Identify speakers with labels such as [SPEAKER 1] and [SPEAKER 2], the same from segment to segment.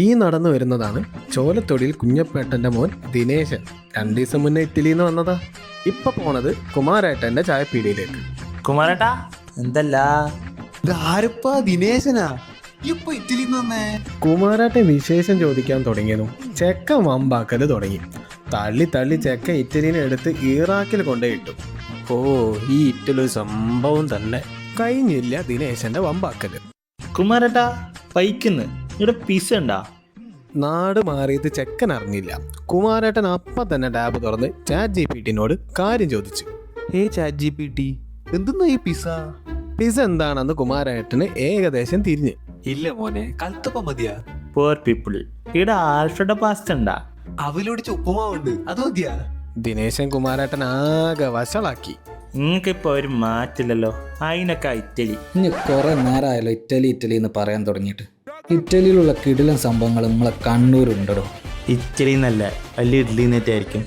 [SPEAKER 1] ഈ നടന്നു വരുന്നതാണ് ചോലത്തൊടിയിൽ കുഞ്ഞപ്പേട്ടൻ്റെ മോൻ ദിനേശൻ. 2 ദിവസം മുന്നേ ഇറ്റലിയിൽ നിന്ന് വന്നതാ. ഇപ്പൊ പോണത് കുമാരേട്ടൻ്റെ ചായപ്പീടിയിലേക്ക്.
[SPEAKER 2] കുമാരേട്ടാ എന്തല്ല
[SPEAKER 3] ആരപ്പാ? ദിനേശനാ? ഇപ്പൊ ഇറ്റലിയിൽ നിന്ന് വന്നേ?
[SPEAKER 1] കുമാരേട്ടൻ വിശേഷം ചോദിക്കാൻ തുടങ്ങിയതും ചെക്കൻ വമ്പാക്കല് തുടങ്ങി. തള്ളി തള്ളി ചെക്കൻ ഇറ്റലിനെ എടുത്ത് ഇറാഖിൽ കൊണ്ടുപോയിട്ടു.
[SPEAKER 2] ഓ, ഈ ഇറ്റലി സംഭവം തന്നെ.
[SPEAKER 1] കഴിഞ്ഞില്ല ദിനേശന്റെ വമ്പാക്കല്.
[SPEAKER 2] കുമാരേട്ടാ പൈക്കുന്ന് ഇവിടെ പിസ ഉണ്ടാ?
[SPEAKER 1] നാട് മാറിയത് ചെക്കൻ അറിഞ്ഞില്ല. കുമാരേട്ടൻ അപ്പം തന്നെ ടാബ് തുറന്ന് ChatGPT-നോട് കാര്യം ചോദിച്ചു.
[SPEAKER 3] ChatGPT, എന്തെന്നാ ഈ പിസ?
[SPEAKER 1] പിസ എന്താണെന്ന് കുമാരേട്ടന് ഏകദേശം തിരിഞ്ഞ്.
[SPEAKER 3] ഇല്ല മോനെ, കൽത്തപ്പ മതിയാ.
[SPEAKER 2] പോർ പീപ്പിൾ, ഇവിടെ ആൽഫ്രഡ പാസ്ത ഉണ്ടാ?
[SPEAKER 3] അവലോടിച്ച ഉപ്പുമാവുണ്ട്, അത് മതിയാ.
[SPEAKER 1] ദിനേശൻ കുമാരേട്ടൻ ആകെ വഷളാക്കി.
[SPEAKER 2] നിങ്ങൾക്കിപ്പോൾ ഒരു മാറ്റില്ലല്ലോ, അതിനൊക്കെ ഇറ്റലി.
[SPEAKER 4] ഇനി കുറെ നേരമായല്ലോ ഇറ്റലി എന്ന് പറയാൻ തുടങ്ങിയിട്ട്. ഇറ്റലിയിലുള്ള കിടിലൻ സംഭവങ്ങൾ നമ്മളെ കണ്ണൂരുണ്ടോ?
[SPEAKER 2] ഇറ്റലി എന്നല്ല, വലിയ ഇഡ്ലി നെറ്റായിരിക്കും.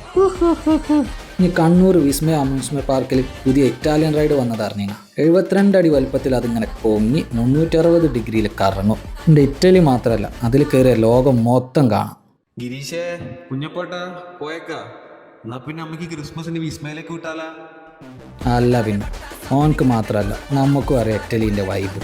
[SPEAKER 4] ഇനി കണ്ണൂർ വിസ്മയ അമ്യൂസ്മെന്റ് പാർക്കിൽ പുതിയ ഇറ്റാലിയൻ റൈഡ് വന്നതറിഞ്ഞ 72 അടി വലുപ്പത്തിൽ അതിങ്ങനെ പൊങ്ങി 360 ഡിഗ്രിയിൽ കറങ്ങും. എൻ്റെ ഇറ്റലി മാത്രമല്ല, അതിൽ കയറിയ ലോകം മൊത്തം കാണാം.
[SPEAKER 3] ഗിരീഷേ, കുഞ്ഞപ്പോട്ടാ പോയേക്കാ. എന്നാ പിന്നെ അമ്മക്ക് ക്രിസ്മസിന് വിസ്മയിലേക്ക് വിട്ടാലാ?
[SPEAKER 4] അല്ല പിന്നെ ഓനക്ക് മാത്രമല്ല നമുക്കും അറിയാം ഇറ്റലീൻ്റെ വൈബ്.